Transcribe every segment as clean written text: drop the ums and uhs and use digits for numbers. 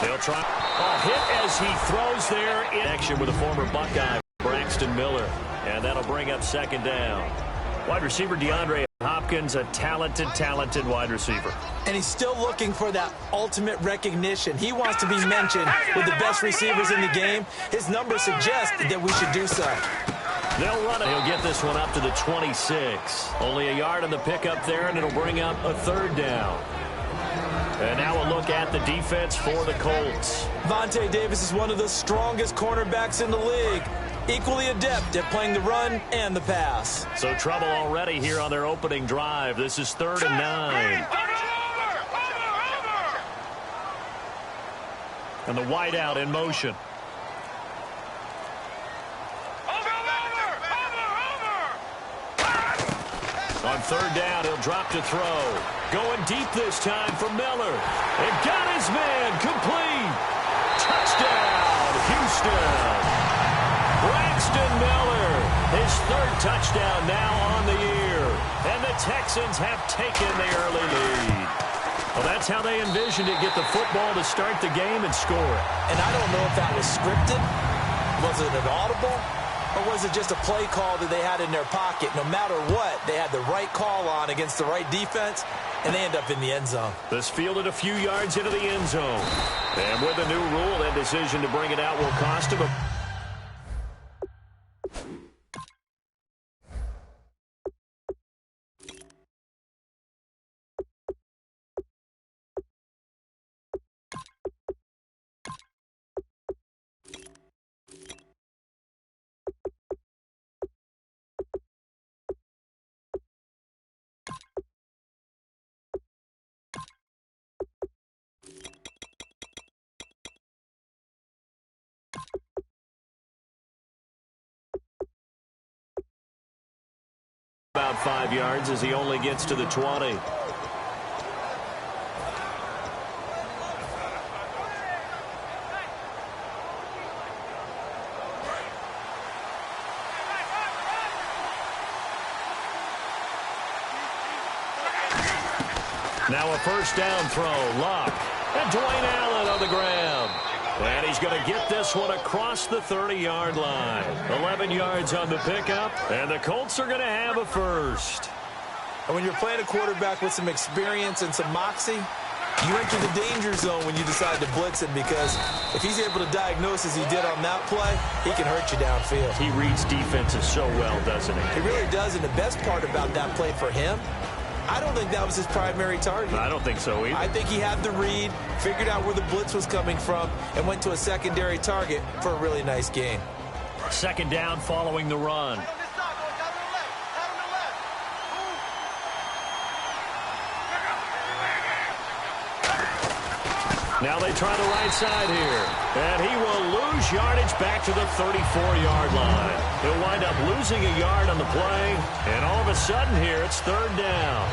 They'll try. Hit as he throws there in action with a former Buckeye, Braxton Miller. And that'll bring up second down. Wide receiver DeAndre Hopkins, a talented wide receiver. And he's still looking for that ultimate recognition. He wants to be mentioned with the best receivers in the game. His numbers suggest that we should do so. They'll run it. He'll get this one up to the 26. Only a yard on the pickup there, and it'll bring up a third down. And now a look at the defense for the Colts. Vontae Davis is one of the strongest cornerbacks in the league. Equally adept at playing the run and the pass. So trouble already here on their opening drive. This is 3rd and 9. And the wideout in motion. On 3rd down, he'll drop to throw. Going deep this time for Miller. And got his man complete. Touchdown, Houston. Braxton Miller, his 3rd touchdown now on the year. And the Texans have taken the early lead. Well, that's how they envisioned it. Get the football to start the game and score it. And I don't know if that was scripted. Was it an audible? Or was it just a play call that they had in their pocket? No matter what, they had the right call on against the right defense, and they end up in the end zone. This fielded a few yards into the end zone. And with a new rule, that decision to bring it out will cost him a... About 5 yards as he only gets to the 20. Now a first down throw. Luck. And Dwayne Allen on the ground. And he's going to get this one across the 30-yard line. 11 yards on the pickup, and the Colts are going to have a first. And when you're playing a quarterback with some experience and some moxie, you enter the danger zone when you decide to blitz him, because if he's able to diagnose as he did on that play, he can hurt you downfield. He reads defenses so well, doesn't he? He really does, and the best part about that play for him, I don't think that was his primary target. I don't think so either. I think he had the read, figured out where the blitz was coming from, and went to a secondary target for a really nice gain. Second down following the run. Now they try the right side here. And he will lose yardage back to the 34-yard line. He'll wind up losing a yard on the play. And all of a sudden here, it's 3rd down.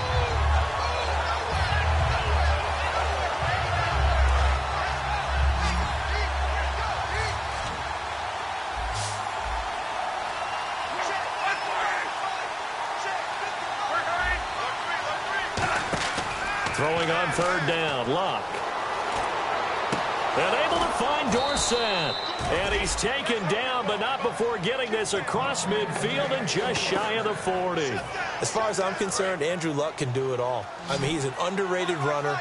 Throwing on 3rd down, Luck. And able to find Dorsett. And he's taken down, but not before getting this across midfield and just shy of the 40. As far as I'm concerned, Andrew Luck can do it all. I mean, he's an underrated runner,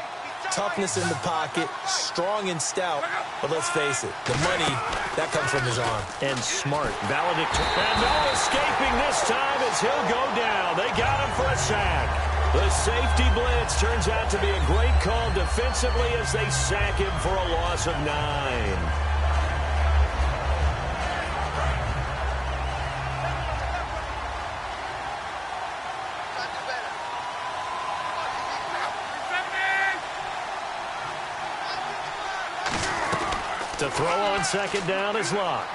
toughness in the pocket, strong and stout. But let's face it, the money, that comes from his arm. And smart, valedictorian. And no escaping this time as he'll go down. They got him for a sack. The safety blitz turns out to be a great call defensively as they sack him for a loss of 9. To throw on 2nd down is Luck.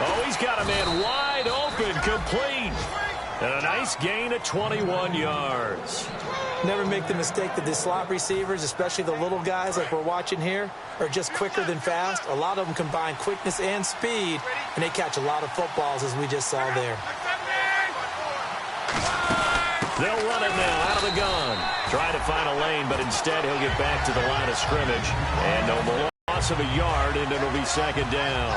Oh, he's got a man wide open, complete. And a nice gain of 21 yards. Never make the mistake that the slot receivers, especially the little guys like we're watching here, are just quicker than fast. A lot of them combine quickness and speed, and they catch a lot of footballs, as we just saw there. They'll run it now out of the gun. Try to find a lane, but instead he'll get back to the line of scrimmage. And no more loss of a yard, and it'll be second down.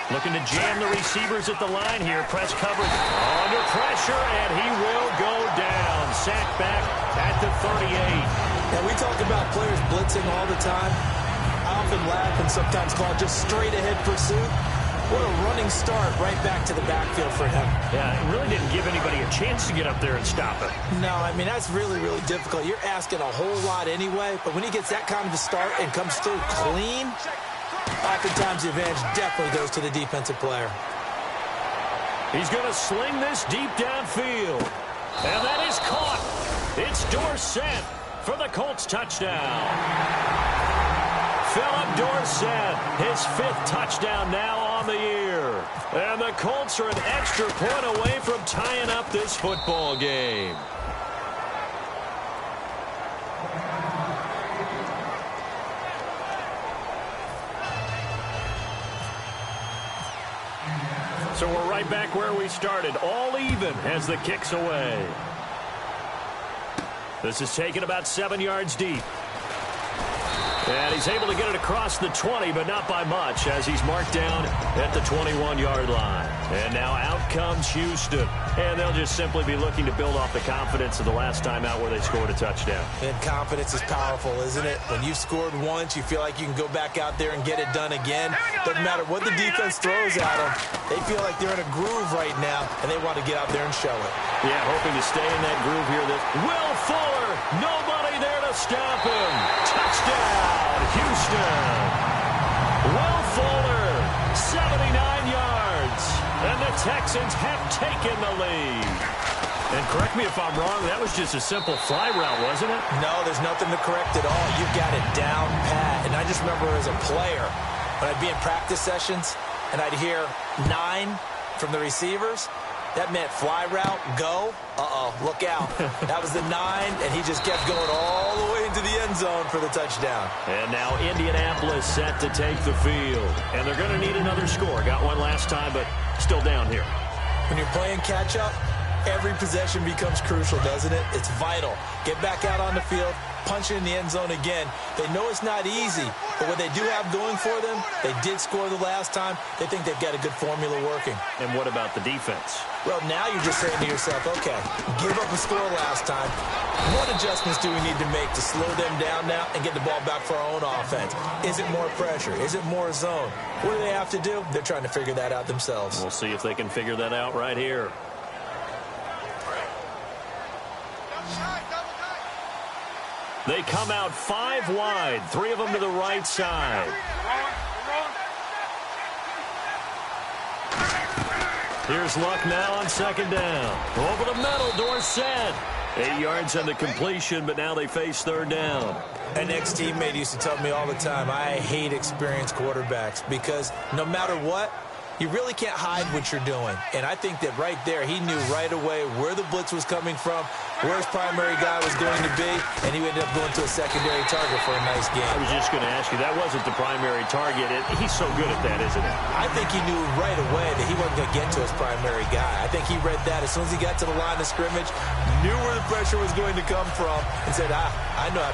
Looking to jam the receivers at the line here. Press coverage under pressure, and he will go down. Sacked back at the 38. Yeah, we talk about players blitzing all the time. I often laugh and sometimes call it just straight-ahead pursuit. What a running start right back to the backfield for him. Yeah, it really didn't give anybody a chance to get up there and stop him. No, I mean, that's really, really difficult. You're asking a whole lot anyway, but when he gets that kind of a start and comes through clean, oftentimes the advantage definitely goes to the defensive player. He's going to sling this deep downfield. And that is caught. It's Dorsett for the Colts touchdown. Philip Dorsett, his 5th touchdown now on the year. And the Colts are an extra point away from tying up this football game. So we're right back where we started, all even as the kick's away. This is taken about 7 yards deep. And he's able to get it across the 20, but not by much, as he's marked down at the 21-yard line. And now out comes Houston. And they'll just simply be looking to build off the confidence of the last time out where they scored a touchdown. And confidence is powerful, isn't it? When you've scored once, you feel like you can go back out there and get it done again. Doesn't matter what the defense throws at them. They feel like they're in a groove right now, and they want to get out there and show it. Yeah, hoping to stay in that groove here. Will Fuller, nobody there to stop him. Touchdown, Houston. Will Fuller, 79 yards. And the Texans have taken the lead. And correct me if I'm wrong, that was just a simple fly route, wasn't it? No, there's nothing to correct at all. You've got it down pat. And I just remember as a player, when I'd be in practice sessions, and I'd hear 9 from the receivers, that meant fly route, go, look out. That was the 9, and he just kept going all the way into the end zone for the touchdown. And now Indianapolis set to take the field. And they're going to need another score. Got one last time, but still down here. When you're playing catch-up, every possession becomes crucial, doesn't it? It's vital. Get back out on the field, punch it in the end zone again. They know it's not easy, but what they do have going for them, they did score the last time. They think they've got a good formula working. And what about the defense? Well, now you're just saying to yourself, okay, give up a score last time. What adjustments do we need to make to slow them down now and get the ball back for our own offense? Is it more pressure? Is it more zone? What do they have to do? They're trying to figure that out themselves. We'll see if they can figure that out right here. They come out 5 wide, 3 of them to the right side. Here's Luck now on second down. Over the middle, Dorsett. 8 yards on the completion, but now they face third down. An ex-teammate used to tell me all the time, I hate experienced quarterbacks because no matter what, you really can't hide what you're doing. And I think that right there, he knew right away where the blitz was coming from, where his primary guy was going to be, and he ended up going to a secondary target for a nice game. I was just going to ask you, that wasn't the primary target. He's so good at that, isn't he? I think he knew right away that he wasn't going to get to his primary guy. I think he read that as soon as he got to the line of scrimmage, knew where the pressure was going to come from, and said, I know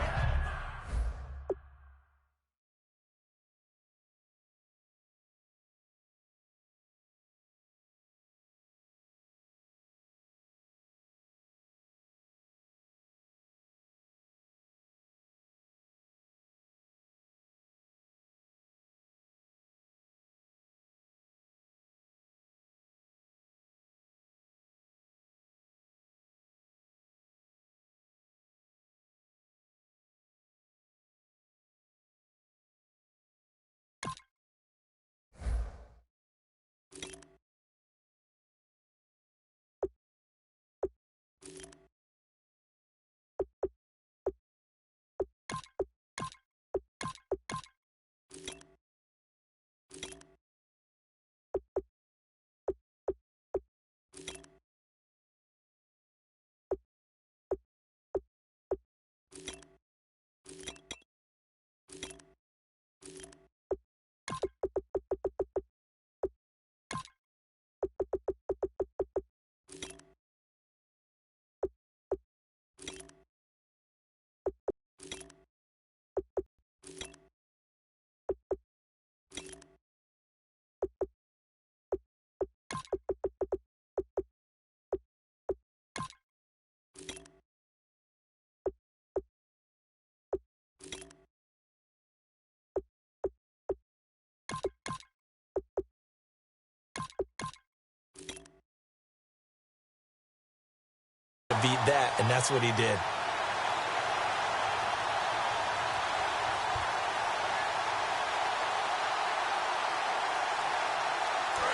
that, and that's what he did.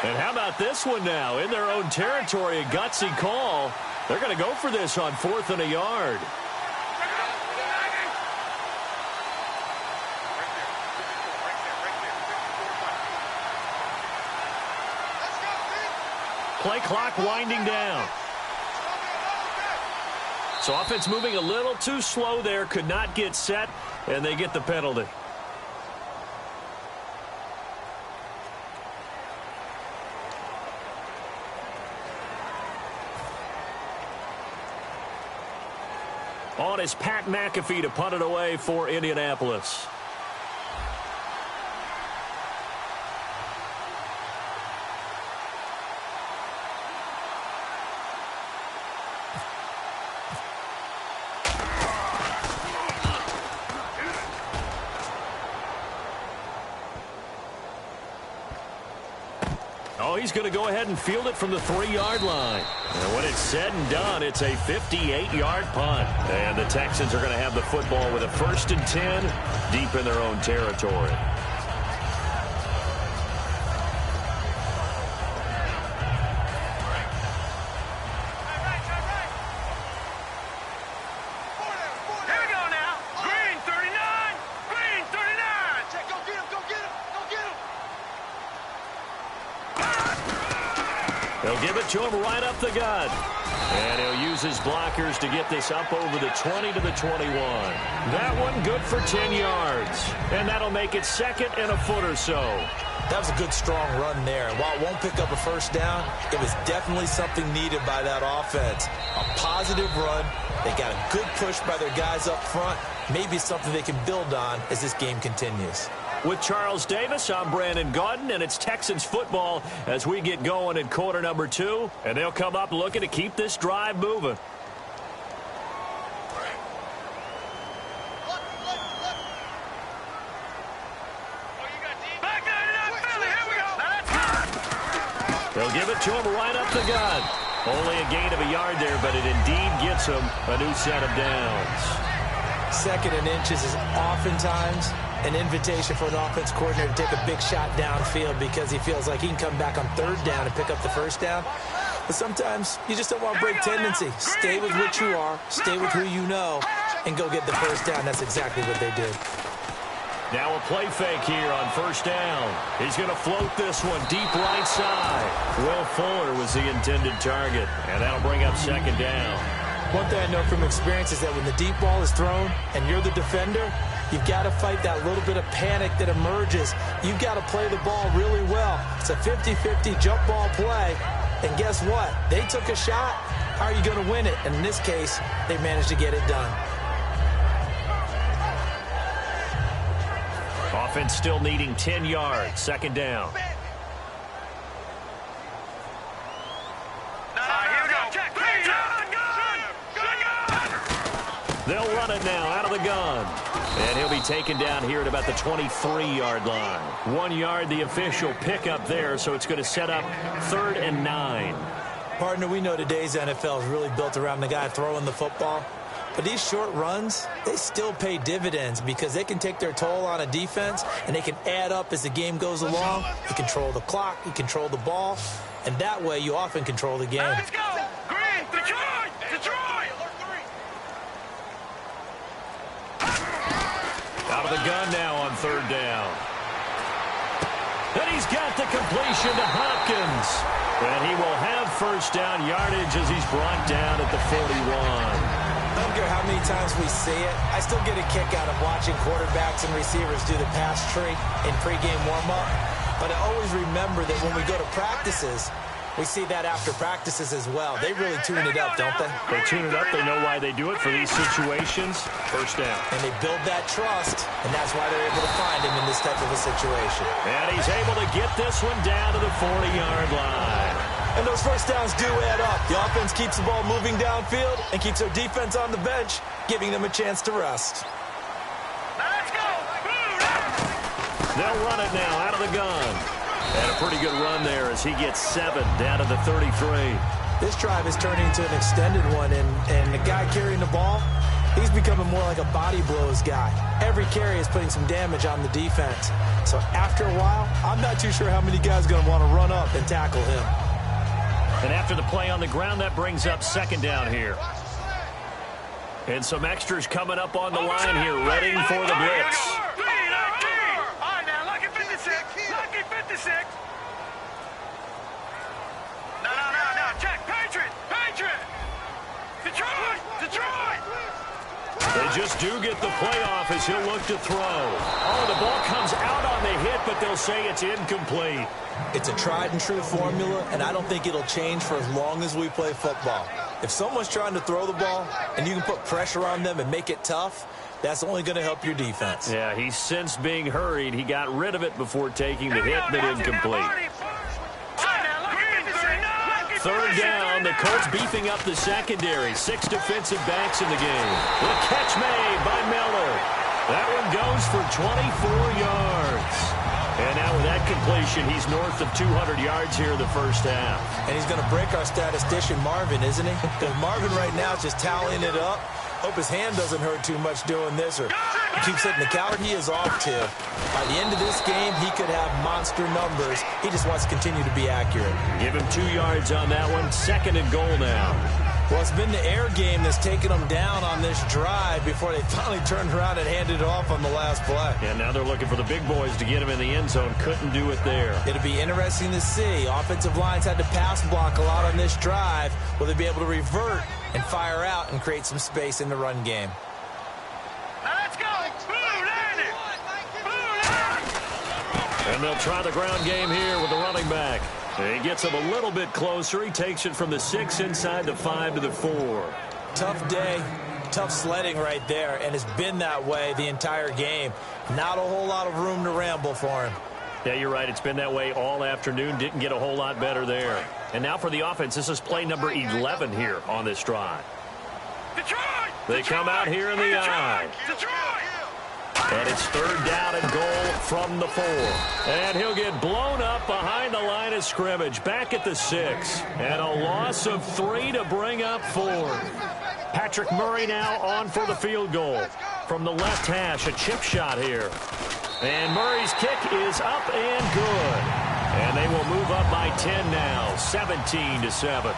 And how about this one now? In their own territory, a gutsy call. They're going to go for this on 4th and a yard. Play clock winding down. So offense moving a little too slow there. Could not get set, and they get the penalty. On is Pat McAfee to punt it away for Indianapolis. Oh, he's going to go ahead and field it from the 3-yard line. And when it's said and done, it's a 58-yard punt. And the Texans are going to have the football with a 1st and 10 deep in their own territory. They'll give it to him right up the gut. And he'll use his blockers to get this up over the 20 to the 21. That one good for 10 yards. And that'll make it 2nd and a foot or so. That was a good, strong run there. And while it won't pick up a 1st down, it was definitely something needed by that offense. A positive run. They got a good push by their guys up front. Maybe something they can build on as this game continues. With Charles Davis, I'm Brandon Gaudin, and it's Texans football as we get going in quarter number 2. And they'll come up looking to keep this drive moving. They'll give it to him right up the gut. Only a gain of a yard there, but it indeed gets him a new set of downs. 2nd and inches is oftentimes an invitation for an offense coordinator to take a big shot downfield because he feels like he can come back on 3rd down and pick up the 1st down. But sometimes you just don't want to break tendency. Stay with what you are, stay with who you know, and go get the 1st down. That's exactly what they did. Now a play fake here on 1st down. He's going to float this one deep right side. Will Fuller was the intended target, and that'll bring up 2nd down. One thing I know from experience is that when the deep ball is thrown and you're the defender, you've got to fight that little bit of panic that emerges. You've got to play the ball really well. It's a 50-50 jump ball play. And guess what? They took a shot. How are you going to win it? And in this case, they managed to get it done. Offense still needing 10 yards. 2nd down. They'll run it now out of the gun. And he'll be taken down here at about the 23-yard line. 1 yard, the official pickup there, so it's going to set up 3rd and 9. Partner, we know today's NFL is really built around the guy throwing the football. But these short runs, they still pay dividends because they can take their toll on a defense and they can add up as the game goes along. You control the clock, you control the ball, and that way you often control the game. Let's go! Green! Detroit! Detroit! Out of the gun now on 3rd down. And he's got the completion to Hopkins. And he will have 1st down yardage as he's brought down at the 41. I don't care how many times we see it. I still get a kick out of watching quarterbacks and receivers do the pass tree in pregame warm-up. But I always remember that when we go to practices, we see that after practices as well. They really tune it up, don't they? They tune it up. They know why they do it for these situations. 1st down. And they build that trust, and that's why they're able to find him in this type of a situation. And he's able to get this one down to the 40-yard line. And those 1st downs do add up. The offense keeps the ball moving downfield and keeps their defense on the bench, giving them a chance to rest. Let's go! They'll run it now out of the gun. And a pretty good run there as he gets 7 down to the 33. This drive is turning into an extended one, and the guy carrying the ball, he's becoming more like a body blows guy. Every carry is putting some damage on the defense. So after a while, I'm not too sure how many guys are going to want to run up and tackle him. And after the play on the ground, that brings up second down here. And some extras coming up on the line here, ready for the blitz. All right, now, lucky 56. Lucky 56. No. Check. Patriot. Detroit. They just do get the playoff as he'll look to throw. Oh, the ball comes out on the hit, but they'll say it's incomplete. It's a tried and true formula, and I don't think it'll change for as long as we play football. If someone's trying to throw the ball and you can put pressure on them and make it tough, that's only going to help your defense. Yeah, he sensed being hurried. He got rid of it before taking the hit, but incomplete. Third down, the Colts beefing up the secondary. 6 defensive backs in the game. The catch made by Miller. That one goes for 24 yards. And now with that completion, he's north of 200 yards here in the first half. And he's going to break our statistician, Marvin, isn't he? Because Marvin right now is just tallying it up. Hope his hand doesn't hurt too much doing this, or he keeps hitting the calorie he is off to. By the end of this game, he could have monster numbers. He just wants to continue to be accurate. Give him 2 yards on that one. Second and goal now. Well, it's been the air game that's taken them down on this drive before they finally turned around and handed it off on the last play. And now they're looking for the big boys to get him in the end zone. Couldn't do it there. It'll be interesting to see. Offensive lines had to pass block a lot on this drive. Will they be able to revert and fire out and create some space in the run game? Now let's go. Blue landed. And they'll try the ground game here with the running back. He gets him a little bit closer. He takes it from the 6 inside the 5 to the 4. Tough day, tough sledding right there, and it's been that way the entire game. Not a whole lot of room to ramble for him. Yeah, you're right. It's been that way all afternoon. Didn't get a whole lot better there. And now for the offense, this is play number 11 here on this drive. Detroit. They come out here in the eye. Detroit. And it's third down and goal from the 4. And he'll get blown up behind the line of scrimmage. Back at the 6. And a loss of 3 to bring up 4. Patrick Murray now on for the field goal. From the left hash, a chip shot here. And Murray's kick is up and good. And they will move up by 10 now, 17-7.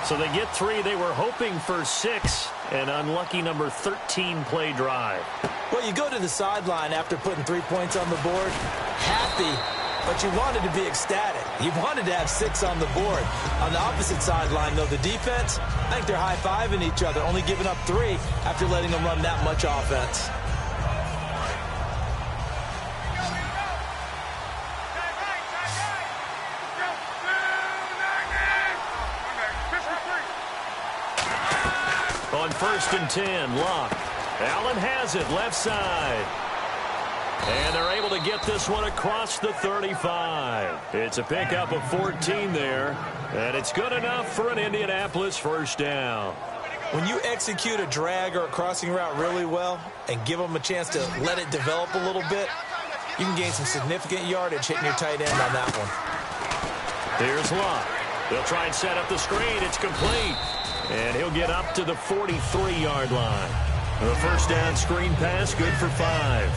So they get 3. They were hoping for 6. An unlucky number 13 play drive. Well, you go to the sideline after putting 3 points on the board, happy, but you wanted to be ecstatic. You wanted to have 6 on the board. On the opposite sideline, though, the defense, I think they're high-fiving each other, only giving up 3 after letting them run that much offense. On 1st and 10, Locke. Allen has it, left side. And they're able to get this one across the 35. It's a pickup of 14 there. And it's good enough for an Indianapolis first down. When you execute a drag or a crossing route really well and give them a chance to let it develop a little bit, you can gain some significant yardage hitting your tight end on that one. Here's Locke. They'll try and set up the screen. It's complete. And he'll get up to the 43-yard line. The first down screen pass, good for 5.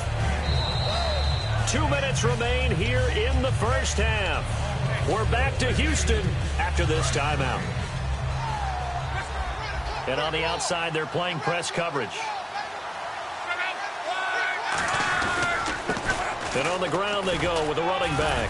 2 minutes remain here in the first half. We're back to Houston after this timeout. And on the outside, they're playing press coverage. And on the ground they go with a running back.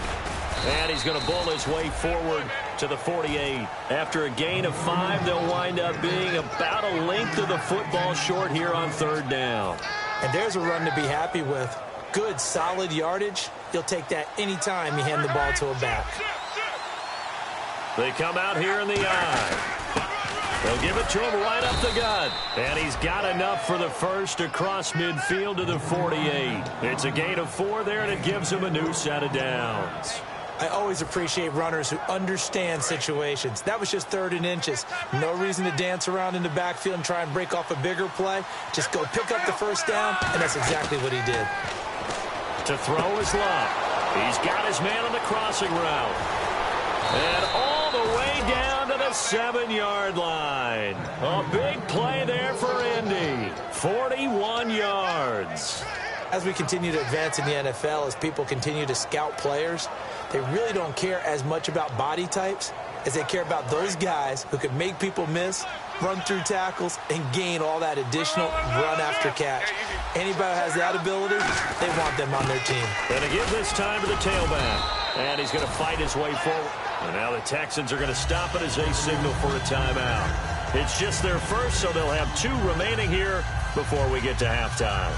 And he's going to bull his way forward to the 48. After a gain of 5, they'll wind up being about a length of the football short here on third down. And there's a run to be happy with. Good, solid yardage. You'll take that anytime you hand the ball to a back. They come out here in the eye. They'll give it to him right up the gut. And he's got enough for the first across midfield to the 48. It's a gain of 4 there, and it gives him a new set of downs. I always appreciate runners who understand situations. That was just 3rd and inches. No reason to dance around in the backfield and try and break off a bigger play. Just go pick up the first down, and that's exactly what he did. To throw is Locke. He's got his man on the crossing route. And all the way down to the 7-yard line. A big play there for Indy. 41 yards. As we continue to advance in the NFL, as people continue to scout players, they really don't care as much about body types as they care about those guys who can make people miss, run through tackles, and gain all that additional run after catch. Anybody who has that ability, they want them on their team. Going to give this time to the tailback. And he's going to fight his way forward. And now the Texans are going to stop it as they signal for a timeout. It's just their first, so they'll have 2 remaining here before we get to halftime.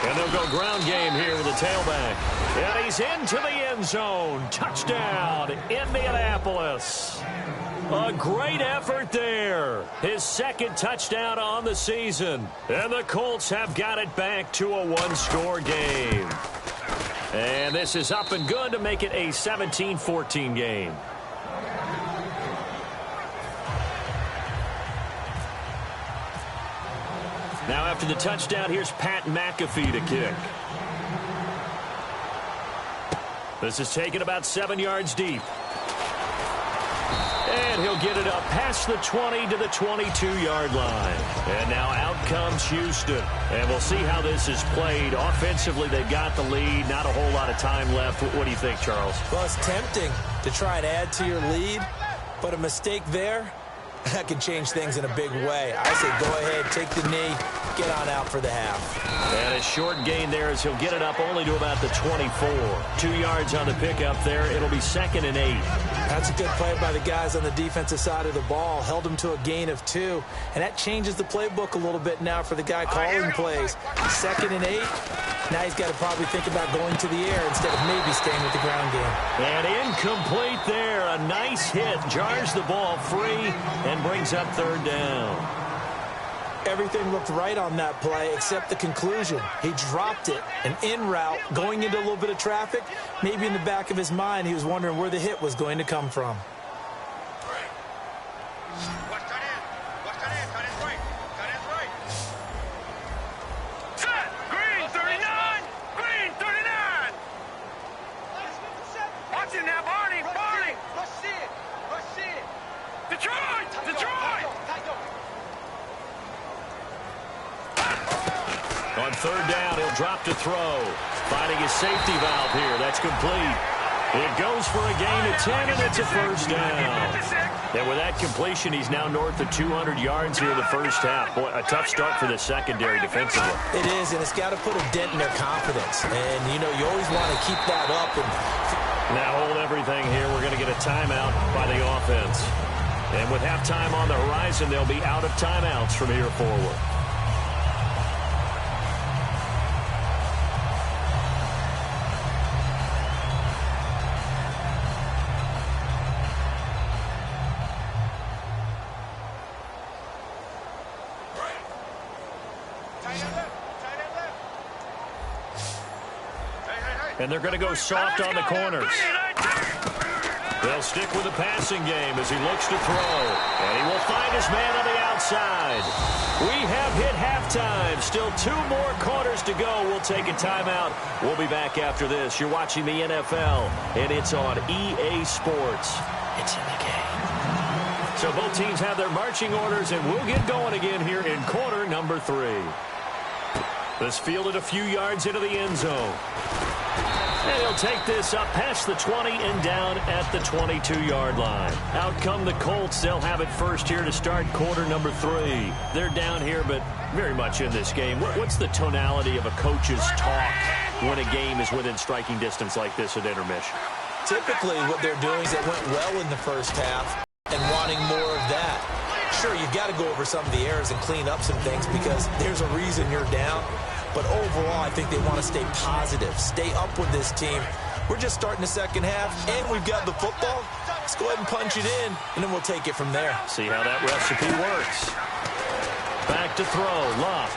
And they'll go ground game here with the tailback. And he's into the end zone. Touchdown, Indianapolis. A great effort there. His 2nd touchdown on the season. And the Colts have got it back to a 1-score game. And this is up and good to make it a 17-14 game. Now after the touchdown, here's Pat McAfee to kick. This is taken about 7 yards deep. And he'll get it up past the 20 to the 22-yard line. And now out comes Houston. And we'll see how this is played. Offensively, they've got the lead. Not a whole lot of time left. What do you think, Charles? Well, it's tempting to try and add to your lead, but a mistake there, that can change things in a big way. I say go ahead, take the knee, get on out for the half. And a short gain there as he'll get it up only to about the 24. 2 yards on the pickup there. It'll be 2nd and 8. That's a good play by the guys on the defensive side of the ball. Held him to a gain of 2. And that changes the playbook a little bit now for the guy calling plays. 2nd and 8. Now he's got to probably think about going to the air instead of maybe staying with the ground game. And incomplete there. A nice hit. Jars the ball free and brings up 3rd down. Everything looked right on that play except the conclusion. He dropped it, an in route, going into a little bit of traffic. Maybe in the back of his mind, he was wondering where the hit was going to come from. Set! Green 39! Green 39! Watch it now, Barney! Barney! Let's see it! Let's see it! Detroit! Detroit! On 3rd down, he'll drop to throw. Finding his safety valve here. That's complete. It goes for a gain of 10, and it's a 1st down. And with that completion, he's now north of 200 yards here in the first half. Boy, a tough start for the secondary defensively. It is, and it's got to put a dent in their confidence. And, you know, you always want to keep that up. And now hold everything here. We're going to get a timeout by the offense. And with halftime on the horizon, they'll be out of timeouts from here forward. And they're going to go soft on the corners. They'll stick with the passing game as he looks to throw. And he will find his man on the outside. We have hit halftime. Still 2 more quarters to go. We'll take a timeout. We'll be back after this. You're watching the NFL, and it's on EA Sports. It's in the game. So both teams have their marching orders, and we'll get going again here in quarter number 3. This fielded a few yards into the end zone. And he'll take this up past the 20 and down at the 22-yard line. Out come the Colts. They'll have it first here to start quarter number 3. They're down here, but very much in this game. What's the tonality of a coach's talk when a game is within striking distance like this at intermission? typically what they're doing is it went well in the first half and wanting more of that. Sure, you've got to go over some of the errors and clean up some things because there's a reason you're down. But overall, I think they want to stay positive, stay up with this team. We're just starting the second half, and we've got the football. Let's go ahead and punch it in, and then we'll take it from there. See how that recipe works. Back to throw, Luck.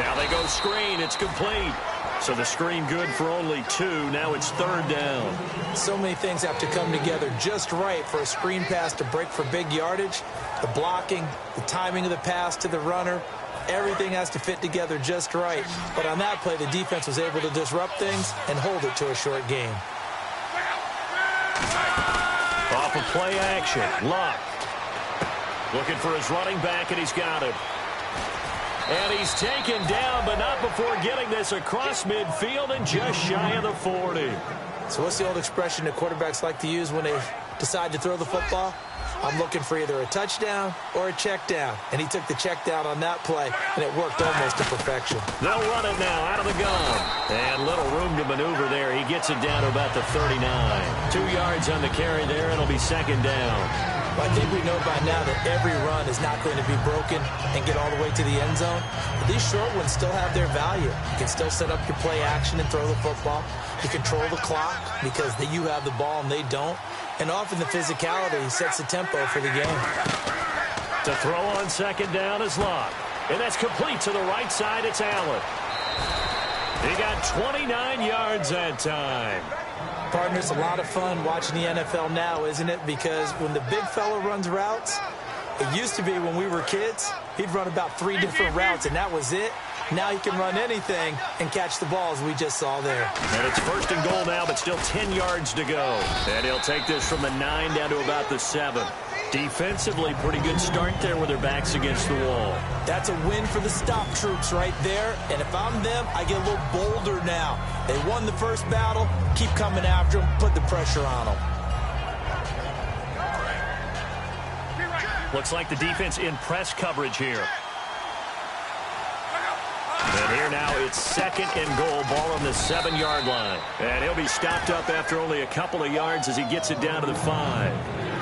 Now they go screen. It's complete. So the screen good for only 2. Now it's 3rd down. So many things have to come together just right for a screen pass to break for big yardage. The blocking, the timing of the pass to the runner, everything has to fit together just right. But on that play, the defense was able to disrupt things and hold it to a short game. Off of play action, Luck. Looking for his running back, and he's got him. And he's taken down, but not before getting this across midfield and just shy of the 40. So what's the old expression that quarterbacks like to use when they decide to throw the football? I'm looking for either a touchdown or a check down. And he took the check down on that play, and it worked almost to perfection. They'll run it now out of the gun. And little room to maneuver there. He gets it down to about the 39. 2 yards on the carry there. It'll be 2nd down. Well, I think we know by now that every run is not going to be broken and get all the way to the end zone. But these short ones still have their value. You can still set up your play action and throw the football. You control the clock because you have the ball and they don't. And often the physicality sets the tempo for the game. To throw on 2nd down is Luck. And that's complete to the right side. It's Allen. He got 29 yards that time. Partner, it's a lot of fun watching the NFL now, isn't it? Because when the big fella runs routes, it used to be when we were kids, he'd run about 3 different routes, and that was it. Now he can run anything and catch the ball, as we just saw there. And it's 1st and goal now, but still 10 yards to go. And he'll take this from the 9 down to about the 7. Defensively, pretty good start there with their backs against the wall. That's a win for the stop troops right there. And if I'm them, I get a little bolder now. They won the first battle. Keep coming after them. Put the pressure on them. Looks like the defense in press coverage here. And here now it's 2nd and goal. Ball on the 7-yard line. And he'll be stopped up after only a couple of yards as he gets it down to the 5.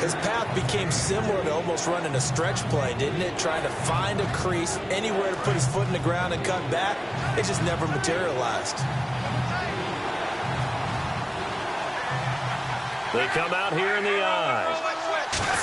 His path became similar to almost running a stretch play, didn't it? Trying to find a crease, anywhere to put his foot in the ground and cut back. It just never materialized. They come out here in the eye.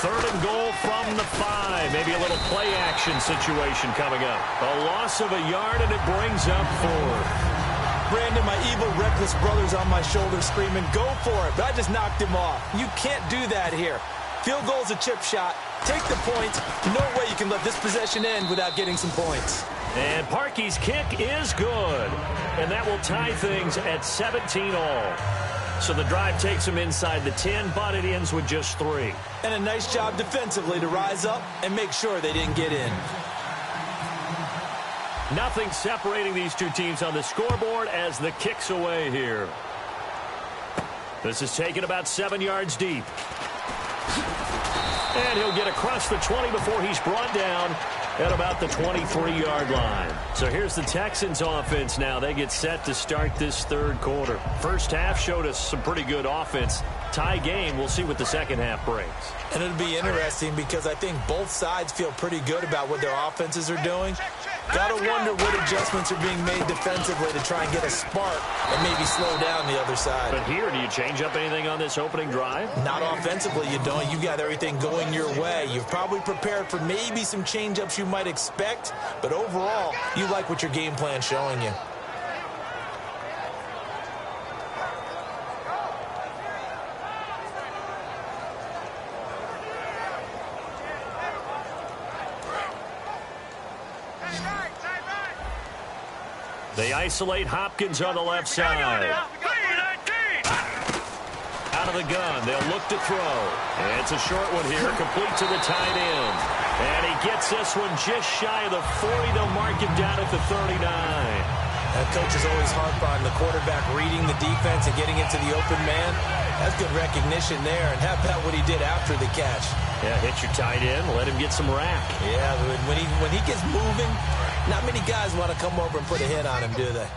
3rd and goal from the 5. Maybe a little play action situation coming up. A loss of a yard, and it brings up 4th. Brandon, my evil, reckless brother's on my shoulder screaming, go for it. But I just knocked him off. You can't do that here. Field goal's a chip shot. Take the points. No way you can let this possession end without getting some points. And Parkey's kick is good. And that will tie things at 17 all. So the drive takes them inside the 10, but it ends with just 3. And a nice job defensively to rise up and make sure they didn't get in. Nothing separating these two teams on the scoreboard as the kick's away here. This is taken about 7 yards deep. And he'll get across the 20 before he's brought down at about the 23-yard line. So here's the Texans offense now. They get set to start this 3rd quarter. First half showed us some pretty good offense. Tie game. We'll see what the second half brings. And it'll be interesting because I think both sides feel pretty good about what their offenses are doing. Got to wonder what adjustments are being made defensively to try and get a spark and maybe slow down the other side. But here, do you change up anything on this opening drive? Not offensively, you don't. You got everything going your way. You've probably prepared for maybe some change-ups you might expect, but overall, you like what your game plan's showing you. They isolate Hopkins on the left side. Out of the gun. They'll look to throw. And it's a short one here, complete to the tight end. And he gets this one just shy of the 40. They'll mark him down at the 39. That coach is always harp on the quarterback reading the defense and getting into the open man. That's good recognition there. And how about what he did after the catch? Yeah, hit your tight end, let him get some rack. Yeah, when he gets moving, not many guys want to come over and put a hit on him, do they?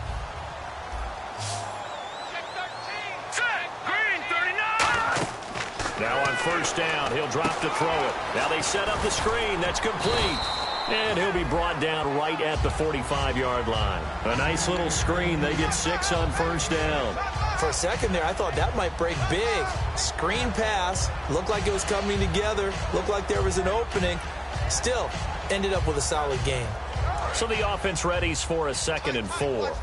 Now on 1st down, he'll drop to throw it. Now they set up the screen. That's complete. And he'll be brought down right at the 45-yard line. A nice little screen. They get 6 on 1st down. For a second there, I thought that might break big. Screen pass. Looked like it was coming together. Looked like there was an opening. Still, ended up with a solid game. So the offense readies for a 2nd and 4.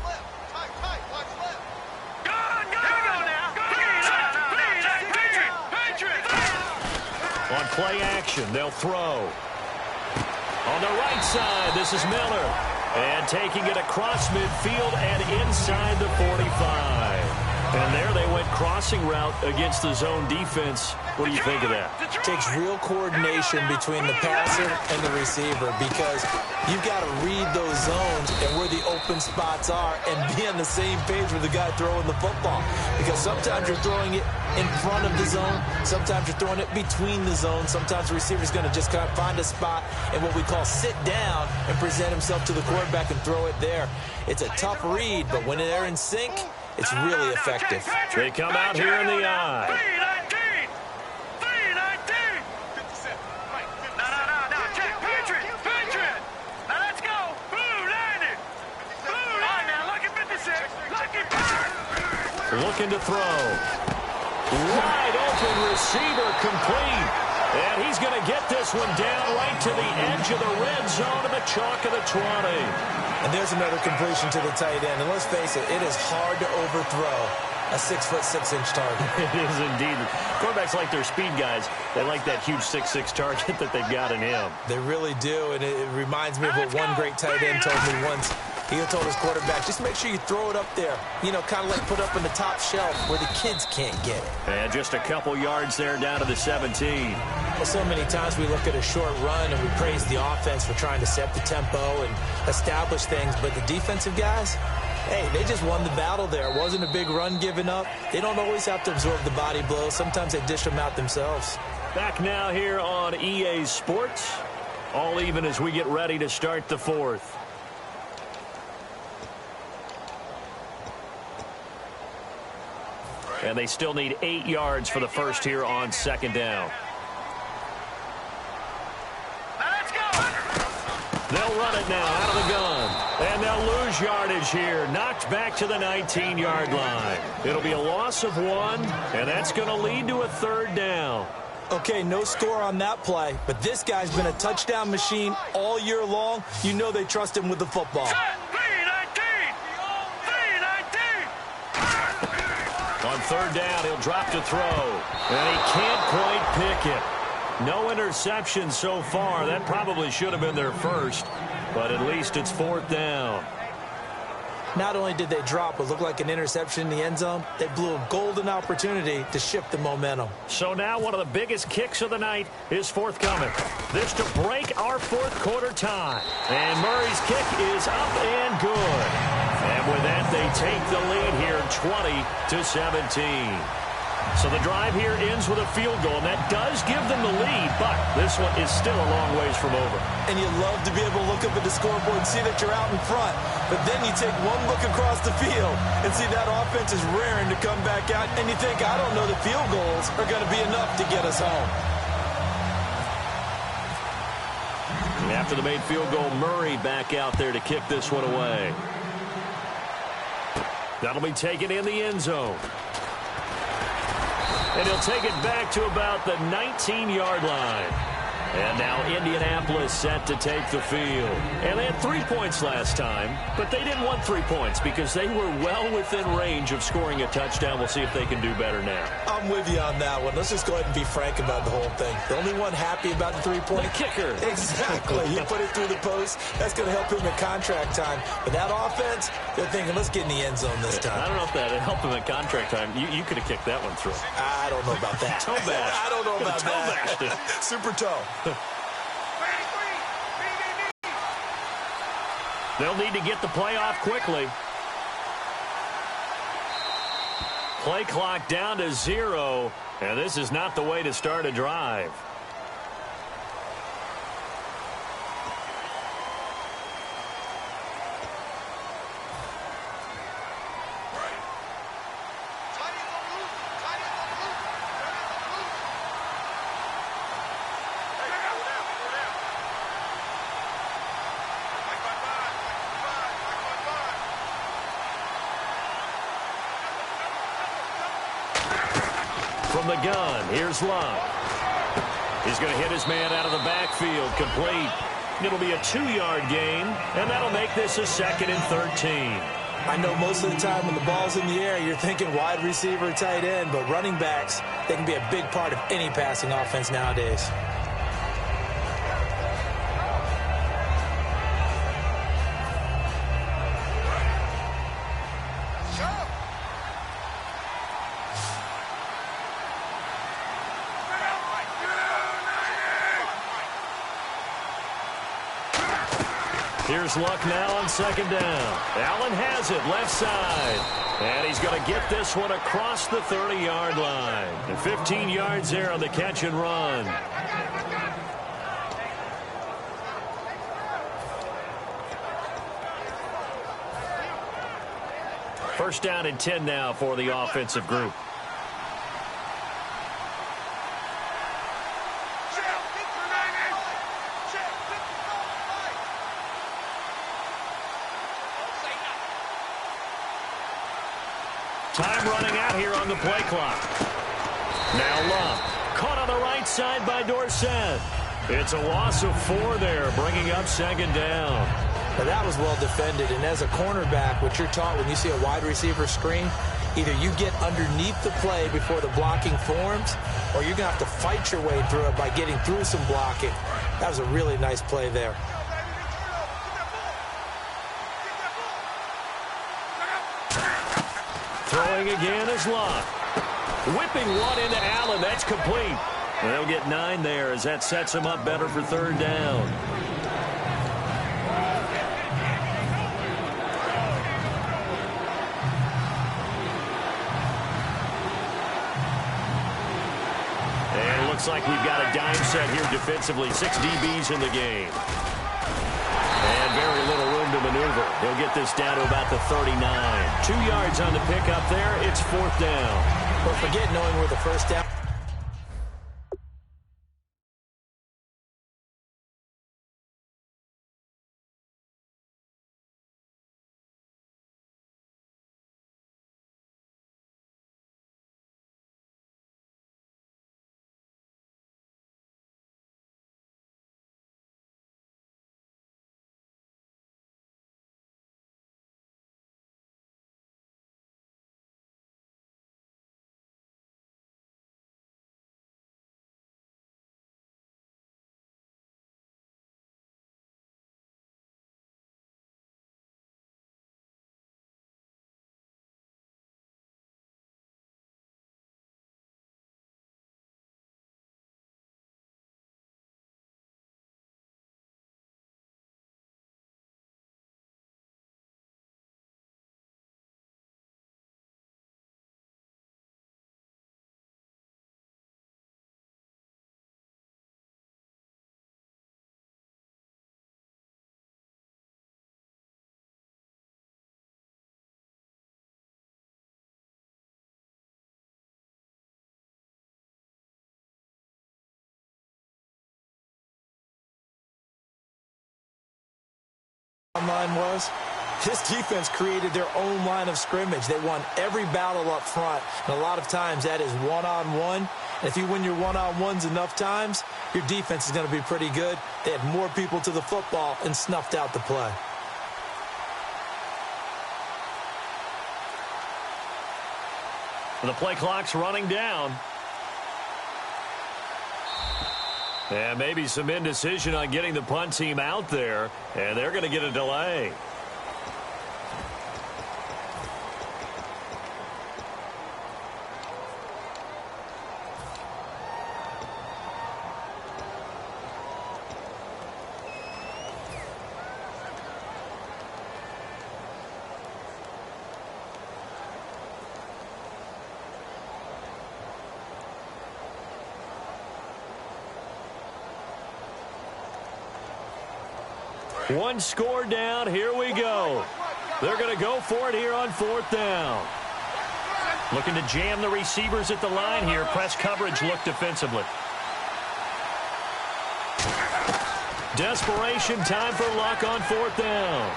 play action. They'll throw. On the right side, this is Miller. And taking it across midfield and inside the 45. And there they went crossing route against the zone defense. What do you think of that? It takes real coordination between the passer and the receiver because you've got to read those zones and where the open spots are and be on the same page with the guy throwing the football. Because sometimes you're throwing it in front of the zone. Sometimes you're throwing it between the zones. Sometimes the receiver's going to just kind of find a spot and what we call sit down and present himself to the quarterback and throw it there. It's a tough read, but when they're in sync, it's really effective. They come out here in the eye. 319! 319! No, check. Patriot! Now let's go! Blue, landed! Blue, all right, now, lucky 56. Lucky pass! Looking to throw. Wide open receiver complete. And he's going to get this one down right to the edge of the red zone of the chalk of the 20. And there's another completion to the tight end. And let's face it, it is hard to overthrow a 6'6" target. It is indeed. Quarterbacks like their speed guys. They like that huge 6'6" target that they've got in him. They really do, and it reminds me of what one great tight end told me once. He told his quarterback, just make sure you throw it up there. You know, kind of like put up on the top shelf where the kids can't get it. And just a couple yards there down to the 17. Well, so many times we look at a short run and we praise the offense for trying to set the tempo and establish things, but the defensive guys, hey, they just won the battle there. It wasn't a big run given up. They don't always have to absorb the body blows. Sometimes they dish them out themselves. Back now here on EA Sports. All even as we get ready to start the fourth. And they still need 8 yards for the first here on second down. Now let's go! They'll run it now out of the gun. And they'll lose yardage here. Knocked back to the 19-yard line. It'll be a loss of 1, and that's going to lead to a third down. Okay, no score on that play, but this guy's been a touchdown machine all year long. You know they trust him with the football. 319! 319! On third down, he'll drop to throw. And he can't quite pick it. No interception so far. That probably should have been their first, but at least it's fourth down. Not only did they drop what looked like an interception in the end zone, they blew a golden opportunity to shift the momentum. So now one of the biggest kicks of the night is forthcoming. This to break our fourth quarter tie. And Murray's kick is up and good. And with that, they take the lead here 20-17. So the drive here ends with a field goal, and that does give them the lead, but this one is still a long ways from over. And you love to be able to look up at the scoreboard and see that you're out in front, but then you take one look across the field and see that offense is raring to come back out, and you think, I don't know, the field goals are going to be enough to get us home. And after the made field goal, Murray back out there to kick this one away. That'll be taken in the end zone. And he'll take it back to about the 19-yard line. And now Indianapolis set to take the field. And they had 3 points last time, but they didn't want 3 points because they were well within range of scoring a touchdown. We'll see if they can do better now. I'm with you on that one. Let's just go ahead and be frank about the whole thing. The only one happy about the 3-point? The kicker. Exactly. He put it through the post. That's going to help him at contract time. But that offense, they're thinking, let's get in the end zone this time. I don't know if that helped him at contract time. You could have kicked that one through. I don't know about that. Toe bash. I don't know about toe that. bashed. Super toe. They'll need to get the play off quickly. Play clock down to 0, and this is not the way to start a drive. From the gun, here's Luck. He's going to hit his man out of the backfield, complete. It'll be a 2-yard gain, and that'll make this a 2nd and 13. I know most of the time when the ball's in the air, you're thinking wide receiver, tight end, but running backs, they can be a big part of any passing offense nowadays. Here's Luck now on second down. Allen has it left side. And he's going to get this one across the 30-yard line. And 15 yards there on the catch and run. First down and 10 now for the offensive group. Time running out here on the play clock. Now Luck. Caught on the right side by Dorsett. It's a loss of 4 there, bringing up second down. Now that was well defended, and as a cornerback, what you're taught when you see a wide receiver screen, either you get underneath the play before the blocking forms, or you're going to have to fight your way through it by getting through some blocking. That was a really nice play there. Throwing again is Luck. Whipping one into Allen. That's complete. And they'll get 9 there as that sets him up better for third down. And it looks like we've got a dime set here defensively. 6 DBs in the game. And very little room to maneuver. He'll get this down to about the 39. 2 yards on the pickup there. It's fourth down. But forget knowing where the first down. Line was. This defense created their own line of scrimmage. They won every battle up front, and a lot of times that is one-on-one. And if you win your one-on-ones enough times, your defense is going to be pretty good. They had more people to the football and snuffed out the play. The play clock's running down. And maybe some indecision on getting the punt team out there. And they're going to get a delay. One score down. Here we go. They're going to go for it here on fourth down. Looking to jam the receivers at the line here. Press coverage look defensively. Desperation time for Luck on fourth down.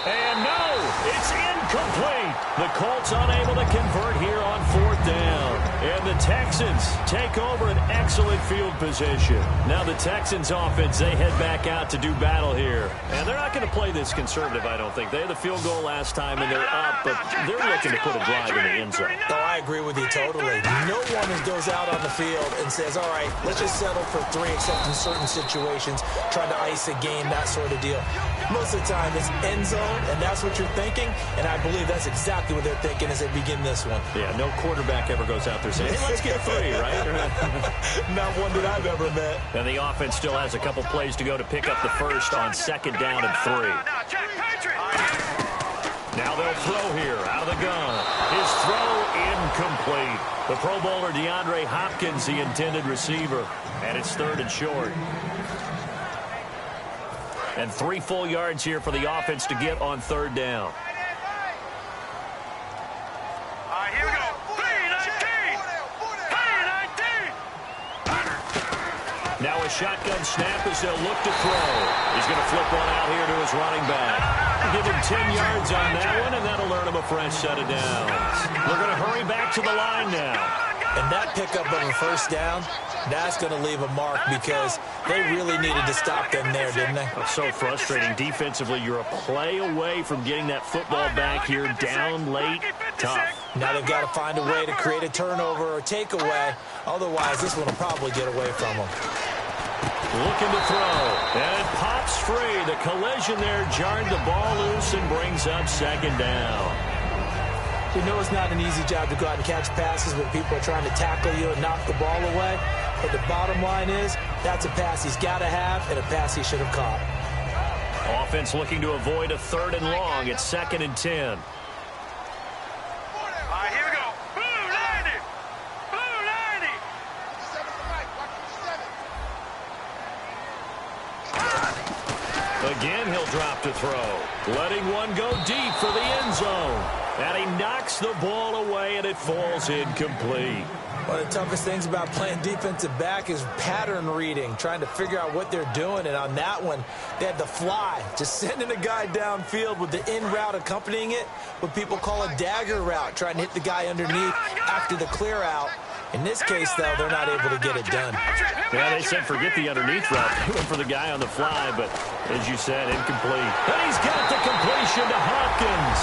And no, it's incomplete. The Colts unable to convert here on fourth down. And the Texans Texans take over an excellent field position. Now the Texans offense, they head back out to do battle here. And they're not going to play this conservative, I don't think. They had the field goal last time, and they're up, but they're looking to put a drive in the end zone. Oh, I agree with you totally. No one goes out on the field and says, all right, let's just settle for 3, except in certain situations, trying to ice a game, that sort of deal. Most of the time, it's end zone, and that's what you're thinking, and I believe that's exactly what they're thinking as they begin this one. Yeah, no quarterback ever goes out there saying, hey, let's get 3, right? Not one that I've ever met. And the offense still has a couple plays to go to pick up the first on 2nd down and 3. Now they'll throw here out of the gun. His throw incomplete. The Pro Bowler DeAndre Hopkins, the intended receiver. And it's 3rd and short. And 3 full yards here for the offense to get on 3rd down. Now a shotgun snap as they'll look to throw. He's going to flip one out here to his running back. Give him 10 yards on that one, and that'll earn him a fresh set of downs. They're going to hurry back to the line now. And that pickup of a 1st down, that's going to leave a mark because they really needed to stop them there, didn't they? Oh, so frustrating. Defensively, you're a play away from getting that football back here down late. Tough. Now they've got to find a way to create a turnover or takeaway. Otherwise, this one will probably get away from them. Looking to throw. And it pops free. The collision there jarred the ball loose and brings up 2nd down. We know it's not an easy job to go out and catch passes when people are trying to tackle you and knock the ball away. But the bottom line is, that's a pass he's got to have and a pass he should have caught. Offense looking to avoid a 3rd and long. It's 2nd and 10. Again, he'll drop to throw. Letting one go deep for the end zone. And he knocks the ball away, and it falls incomplete. One of the toughest things about playing defensive back is pattern reading, trying to figure out what they're doing. And on that one, they had the fly, just sending a guy downfield with the in route accompanying it, what people call a dagger route, trying to hit the guy underneath after the clear out. In this case, though, they're not able to get it done. Yeah, they said forget the underneath route. They went for the guy on the fly, but as you said, incomplete. And he's got the completion to Hopkins.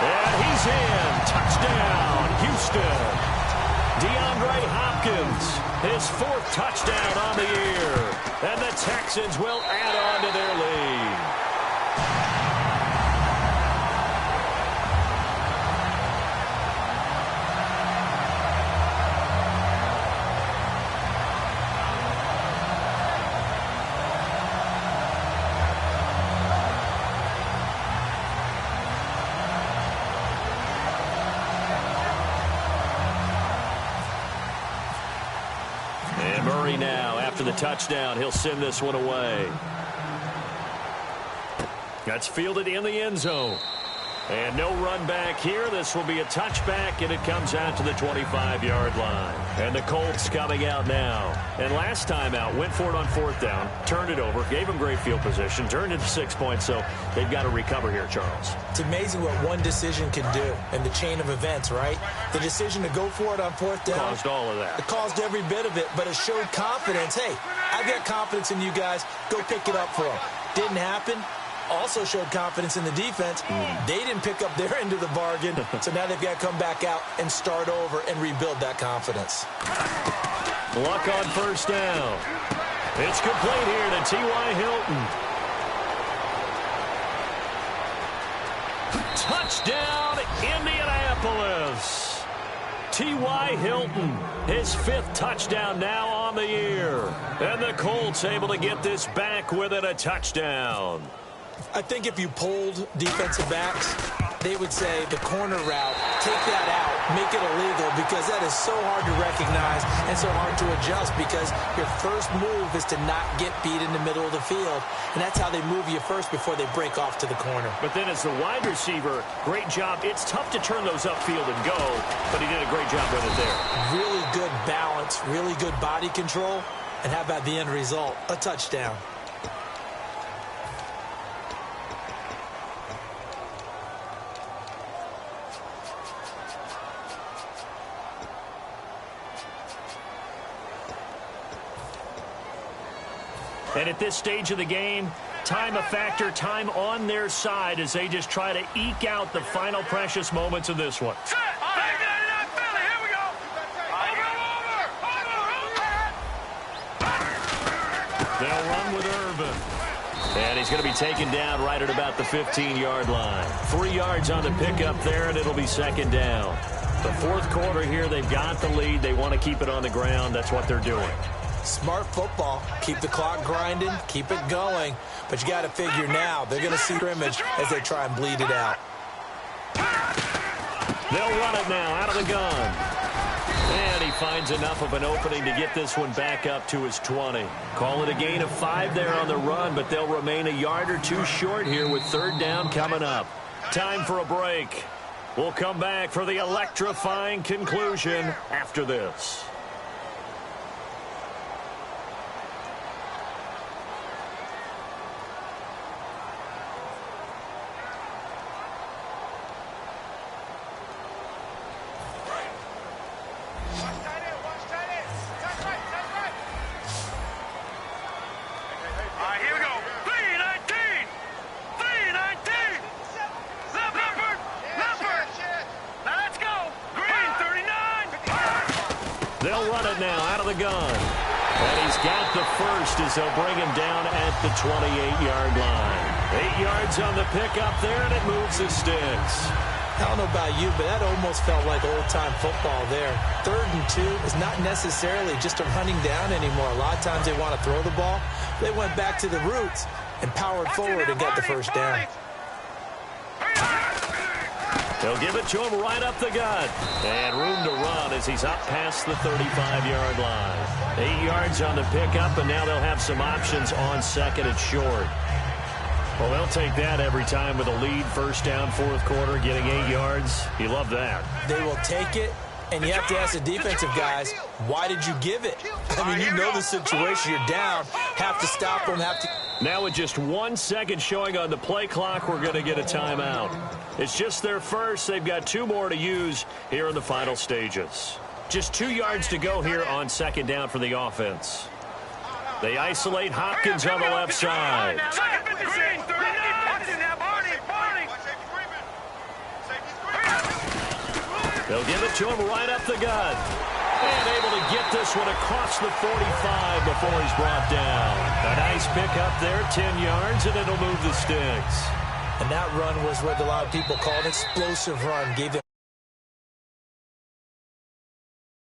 And he's in. Touchdown, Houston. DeAndre Hopkins, his 4th touchdown on the year. And the Texans will add on to their lead. And Murray now, after the touchdown, he'll send this one away. That's fielded in the end zone. And no run back here. This will be a touchback, and it comes out to the 25-yard line. And the Colts coming out now. And last time out, went for it on 4th down, turned it over, gave them great field position, turned it to 6 points, so they've got to recover here, Charles. It's amazing what one decision can do in the chain of events, right? The decision to go for it on 4th down. Caused all of that. It caused every bit of it, but it showed confidence. Hey, I've got confidence in you guys. Go pick it up for them. Didn't happen. Also showed confidence in the defense. They didn't pick up their end of the bargain, so now they've got to come back out and start over and rebuild that confidence. Luck on 1st down. It's complete here to T.Y. Hilton. Touchdown, Indianapolis. T.Y. Hilton, his 5th touchdown now on the year. And the Colts able to get this back within a touchdown. I think if you polled defensive backs, they would say the corner route, take that out, make it illegal, because that is so hard to recognize and so hard to adjust, because your first move is to not get beat in the middle of the field, and that's how they move you first before they break off to the corner. But then as the wide receiver, great job. It's tough to turn those upfield and go, but he did a great job with it there. Really good balance, really good body control, and how about the end result? A touchdown. And at this stage of the game, time a factor, time on their side as they just try to eke out the final precious moments of this one. Set! Big 99 Philly, here we go! Over! They'll run with Irvin. And he's going to be taken down right at about the 15-yard line. 3 yards on the pickup there, and it'll be second down. The fourth quarter here, they've got the lead. They want to keep it on the ground. That's what they're doing. Smart football. Keep the clock grinding. Keep it going. But you got to figure now they're going to see scrimmage as they try and bleed it out. They'll run it now out of the gun. And he finds enough of an opening to get this one back up to his 20. Call it a gain of 5 there on the run, but they'll remain a yard or two short here with third down coming up. Time for a break. We'll come back for the electrifying conclusion after this. They'll run it now out of the gun. And he's got the first as they'll bring him down at the 28-yard line. 8 yards on the pickup there, and it moves the sticks. I don't know about you, but that almost felt like old-time football there. 3rd and 2 is not necessarily just a running down anymore. A lot of times they want to throw the ball. They went back to the roots and powered forward and got the first down. They'll give it to him right up the gut. And room to run as he's up past the 35-yard line. 8 yards on the pickup, and now they'll have some options on second and short. Well, they'll take that every time with a lead. First down, fourth quarter, getting 8 yards. You love that. They will take it, and you have to ask the defensive guys, why did you give it? I mean, you know the situation. You're down. Have to stop them. Now with just 1 second showing on the play clock, we're going to get a timeout. It's just their first. They've got 2 more to use here in the final stages. Just 2 yards to go here on second down for the offense. They isolate Hopkins on the left side. They'll give it to him right up the gut. And able to get this one across the 45 before he's brought down. A nice pickup there, 10 yards, and it'll move the sticks. And that run was what a lot of people call an explosive run. Gave them